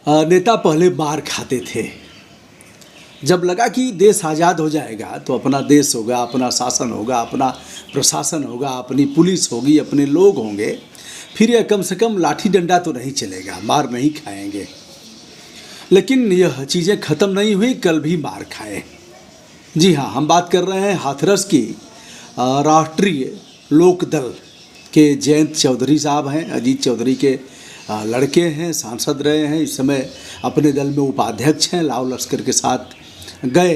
नेता पहले मार खाते थे। जब लगा कि देश आज़ाद हो जाएगा तो अपना देश होगा, अपना शासन होगा, अपना प्रशासन होगा, अपनी पुलिस होगी, अपने लोग होंगे, फिर यह कम से कम लाठी डंडा तो नहीं चलेगा, मार नहीं खाएंगे। लेकिन यह चीज़ें ख़त्म नहीं हुई, कल भी मार खाए। जी हाँ, हम बात कर रहे हैं हाथरस की राष्ट्रीय लोकदल के जयंत चौधरी साहब हैं। अजीत चौधरी के लड़के हैं, सांसद रहे हैं, इस समय अपने दल में उपाध्यक्ष हैं। लाव लश्कर के साथ गए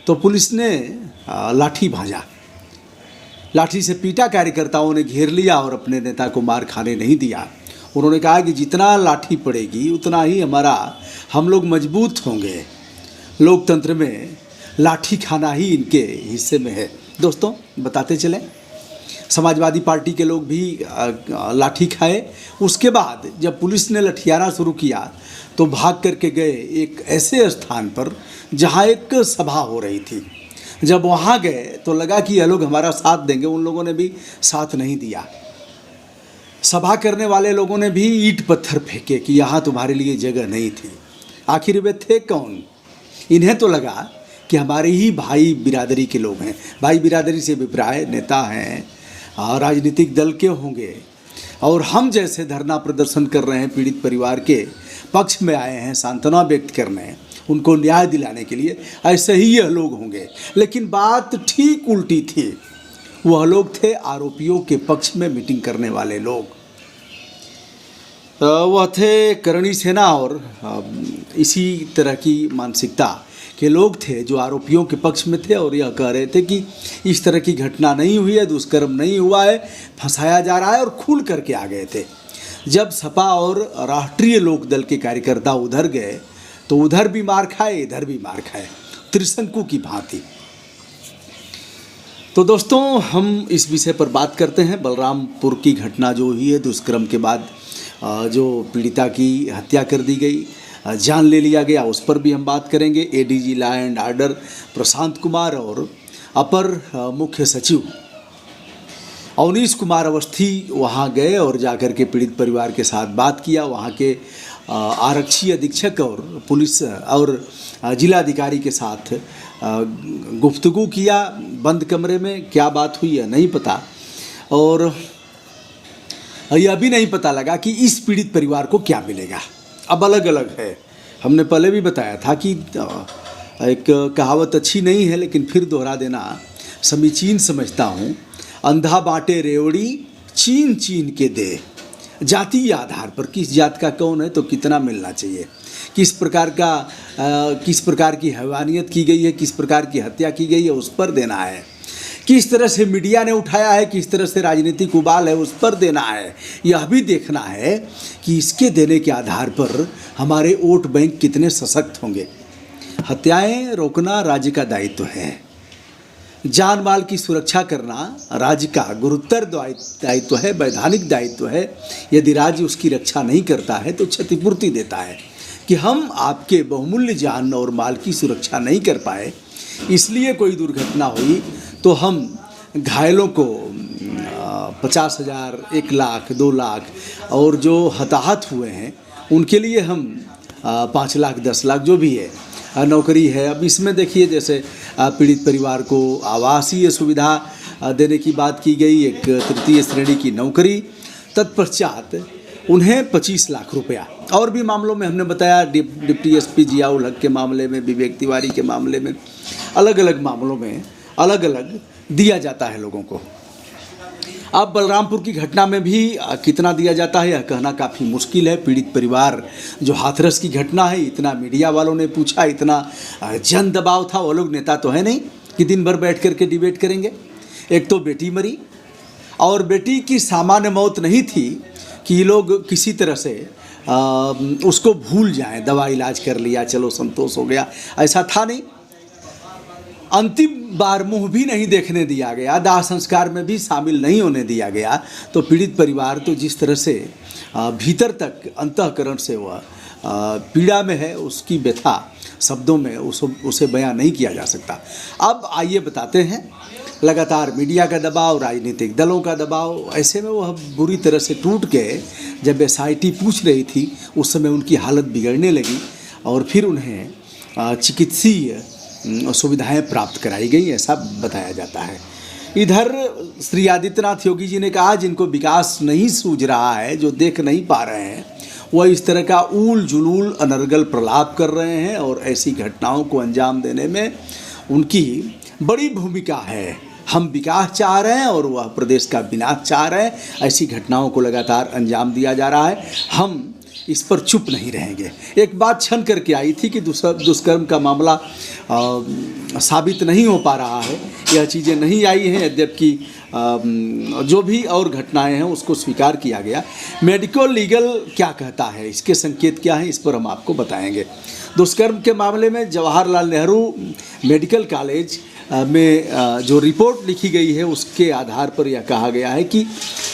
तो पुलिस ने लाठी भांजा, लाठी से पीटा, कार्यकर्ताओं ने घेर लिया और अपने नेता को मार खाने नहीं दिया। उन्होंने कहा कि जितना लाठी पड़ेगी उतना ही हम लोग मजबूत होंगे। लोकतंत्र में लाठी खाना ही इनके हिस्से में है। दोस्तों, बताते चलें, समाजवादी पार्टी के लोग भी लाठी खाए। उसके बाद जब पुलिस ने लठियाना शुरू किया तो भाग करके गए एक ऐसे स्थान पर जहां एक सभा हो रही थी। जब वहां गए तो लगा कि यह लोग हमारा साथ देंगे, उन लोगों ने भी साथ नहीं दिया। सभा करने वाले लोगों ने भी ईंट पत्थर फेंके कि यहाँ तुम्हारे लिए जगह नहीं थी। आखिर वे थे कौन? इन्हें तो लगा कि हमारे ही भाई बिरादरी के लोग हैं। भाई बिरादरी से अभिप्राय नेता हैं, राजनीतिक दल के होंगे, और हम जैसे धरना प्रदर्शन कर रहे हैं, पीड़ित परिवार के पक्ष में आए हैं, सांत्वना व्यक्त करने, उनको न्याय दिलाने के लिए, ऐसे ही यह लोग होंगे। लेकिन बात ठीक उल्टी थी। वह लोग थे आरोपियों के पक्ष में मीटिंग करने वाले लोग। वह थे करणी सेना और इसी तरह की मानसिकता के लोग थे जो आरोपियों के पक्ष में थे और यह कह रहे थे कि इस तरह की घटना नहीं हुई है, दुष्कर्म नहीं हुआ है, फंसाया जा रहा है, और खुल करके आ गए थे। जब सपा और राष्ट्रीय लोकदल के कार्यकर्ता उधर गए तो उधर भी मार खाए, इधर भी मार खाए, त्रिशंकु की भांति। तो दोस्तों, हम इस विषय पर बात करते हैं। बलरामपुर की घटना जो हुई है, दुष्कर्म के बाद जो पीड़िता की हत्या कर दी गई, जान ले लिया गया, उस पर भी हम बात करेंगे। ADG law and order Prashant Kumar और अपर मुख्य सचिव अवनीश कुमार अवस्थी वहां गए और जाकर के पीड़ित परिवार के साथ बात किया। वहां के आरक्षी अधीक्षक और पुलिस और जिलाधिकारी के साथ गुफ्तगू किया बंद कमरे में। क्या बात हुई है नहीं पता, और यह भी नहीं पता लगा कि इस पीड़ित परिवार को क्या मिलेगा। अब अलग अलग है। हमने पहले भी बताया था कि एक कहावत अच्छी नहीं है, लेकिन फिर दोहरा देना समीचीन समझता हूँ। अंधा बांटे रेवड़ी, चीन चीन के दे। जातीय आधार पर किस जात का कौन है तो कितना मिलना चाहिए, किस प्रकार की हैवानियत की गई है, किस प्रकार की हत्या की गई है, उस पर देना है। किस तरह से मीडिया ने उठाया है, किस तरह से राजनीतिक उबाल है, उस पर देना है। यह भी देखना है कि इसके देने के आधार पर हमारे वोट बैंक कितने सशक्त होंगे। हत्याएं रोकना राज्य का दायित्व है। जान माल की सुरक्षा करना राज्य का गुरुतर दायित्व है, वैधानिक दायित्व है। यदि राज्य उसकी रक्षा नहीं करता है तो क्षतिपूर्ति देता है कि हम आपके बहुमूल्य जान और माल की सुरक्षा नहीं कर पाए, इसलिए कोई दुर्घटना हुई तो हम घायलों को 50,000, 1 लाख, 2 लाख, और जो हताहत हुए हैं उनके लिए हम 5 लाख, 10 लाख, जो भी है, नौकरी है। अब इसमें देखिए, जैसे पीड़ित परिवार को आवासीय सुविधा देने की बात की गई, एक तृतीय श्रेणी की नौकरी, तत्पश्चात उन्हें 25 लाख रुपया। और भी मामलों में हमने बताया, डिप्टी एसपी जियाउल हक के मामले में, विवेक तिवारी के मामले में, अलग अलग मामलों में अलग अलग दिया जाता है लोगों को। अब बलरामपुर की घटना में भी कितना दिया जाता है यह कहना काफ़ी मुश्किल है। पीड़ित परिवार, जो हाथरस की घटना है, इतना मीडिया वालों ने पूछा, इतना जन दबाव था। वो लोग नेता तो है नहीं कि दिन भर बैठ करके डिबेट करेंगे। एक तो बेटी मरी, और बेटी की सामान्य मौत नहीं थी कि ये लोग किसी तरह से उसको भूल जाएं, दवा इलाज कर लिया, चलो संतोष हो गया, ऐसा था नहीं। अंतिम बार मुंह भी नहीं देखने दिया गया, दाह संस्कार में भी शामिल नहीं होने दिया गया। तो पीड़ित परिवार तो जिस तरह से भीतर तक अंतःकरण से वह पीड़ा में है, उसकी व्यथा शब्दों में उसे बयां नहीं किया जा सकता। अब आइए बताते हैं लगातार मीडिया का दबाव, राजनीतिक दलों का दबाव, ऐसे में वह बुरी तरह से टूट के जब SIT पूछ रही थी उस समय उनकी हालत बिगड़ने लगी और फिर उन्हें चिकित्सीय सुविधाएं प्राप्त कराई गई, ऐसा बताया जाता है। इधर श्री आदित्यनाथ योगी जी ने कहा जिनको विकास नहीं सूझ रहा है, जो देख नहीं पा रहे हैं, वह इस तरह का ऊल जुलूल अनर्गल प्रलाप कर रहे हैं और ऐसी घटनाओं को अंजाम देने में उनकी बड़ी भूमिका है। हम विकास चाह रहे हैं और वह प्रदेश का विनाश चाह रहे हैं। ऐसी घटनाओं को लगातार अंजाम दिया जा रहा है, हम इस पर चुप नहीं रहेंगे। एक बात छन करके आई थी कि दुष्कर्म का मामला साबित नहीं हो पा रहा है, यह चीज़ें नहीं आई हैं, यद्यपि जो भी और घटनाएं हैं उसको स्वीकार किया गया। मेडिकल लीगल क्या कहता है, इसके संकेत क्या हैं, इस पर हम आपको बताएंगे। दुष्कर्म के मामले में जवाहरलाल नेहरू मेडिकल कॉलेज में जो रिपोर्ट लिखी गई है उसके आधार पर यह कहा गया है कि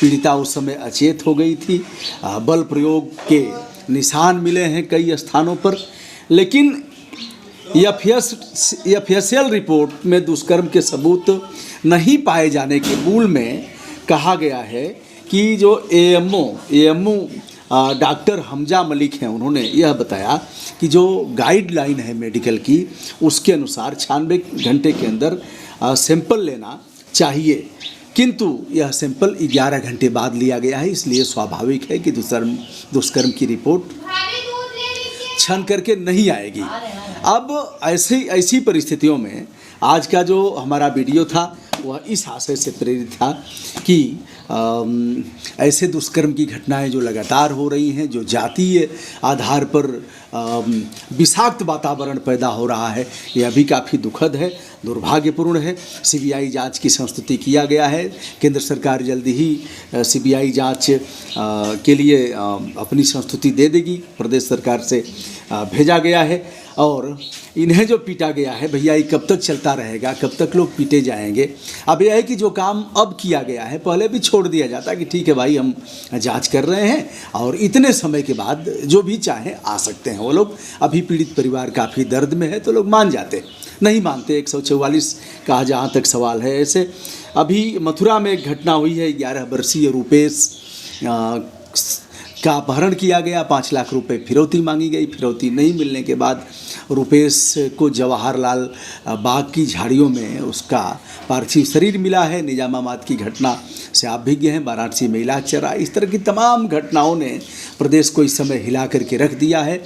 पीड़िता उस समय अचेत हो गई थी, बल प्रयोग के निशान मिले हैं कई स्थानों पर, लेकिन FSL रिपोर्ट में दुष्कर्म के सबूत नहीं पाए जाने के मूल में कहा गया है कि जो AMO डॉक्टर हमजा मलिक हैं, उन्होंने यह बताया कि जो गाइडलाइन है मेडिकल की उसके अनुसार 96 घंटे के अंदर सैंपल लेना चाहिए, किंतु यह सैंपल 11 घंटे बाद लिया गया है। इसलिए स्वाभाविक है कि दुष्कर्म की रिपोर्ट छन करके नहीं आएगी। अब ऐसी परिस्थितियों में आज का जो हमारा वीडियो था वह इस आशय से प्रेरित था कि ऐसे दुष्कर्म की घटनाएं जो लगातार हो रही हैं, जो जातीय आधार पर विषाक्त वातावरण पैदा हो रहा है, ये अभी काफ़ी दुखद है, दुर्भाग्यपूर्ण है। CBI जांच की संस्तुति किया गया है। केंद्र सरकार जल्दी ही CBI जांच के लिए अपनी संस्तुति दे देगी, प्रदेश सरकार से भेजा गया है। और इन्हें जो पीटा गया है भैया, ये कब तक चलता रहेगा, कब तक लोग पीटे जाएंगे। अब यह है कि जो काम अब किया गया है, पहले भी छोड़ दिया जाता कि ठीक है भाई हम जांच कर रहे हैं और इतने समय के बाद जो भी चाहें आ सकते हैं वो लोग। अभी पीड़ित परिवार काफ़ी दर्द में है तो लोग मान जाते, नहीं मानते। 144 का जहाँ तक सवाल है। ऐसे अभी मथुरा में एक घटना हुई है, 11 वर्षीय रूपेश का अपहरण किया गया, 5 लाख रुपए फिरौती मांगी गई। फिरौती नहीं मिलने के बाद रूपेश को जवाहरलाल बाग की झाड़ियों में उसका पार्थिव शरीर मिला है। निजामाबाद की घटना से आप भी गए हैं, वाराणसी में इलाज चल रहा है। इस तरह की तमाम घटनाओं ने प्रदेश को इस समय हिला करके रख दिया है।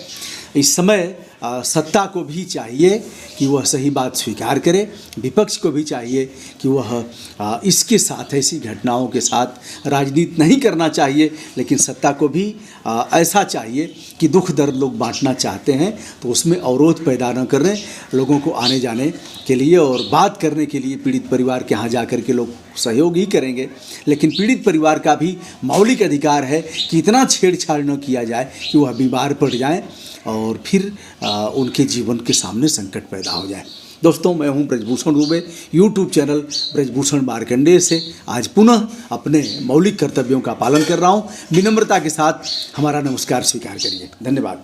इस समय सत्ता को भी चाहिए कि वह सही बात स्वीकार करे, विपक्ष को भी चाहिए कि वह इसके साथ, ऐसी घटनाओं के साथ राजनीति नहीं करना चाहिए, लेकिन सत्ता को भी ऐसा चाहिए कि दुख दर्द लोग बांटना चाहते हैं तो उसमें अवरोध पैदा न करें, लोगों को आने जाने के लिए और बात करने के लिए पीड़ित परिवार के यहाँ जा कर के लोग सहयोग ही करेंगे। लेकिन पीड़ित परिवार का भी मौलिक अधिकार है कि इतना छेड़छाड़ न किया जाए कि वह बीमार पड़ जाएं और फिर उनके जीवन के सामने संकट पैदा हो जाए। दोस्तों, मैं हूं ब्रजभूषण दुबे, यूट्यूब चैनल ब्रजभूषण मार्कंडेय से आज पुनः अपने मौलिक कर्तव्यों का पालन कर रहा हूं। विनम्रता के साथ हमारा नमस्कार स्वीकार करिए। धन्यवाद।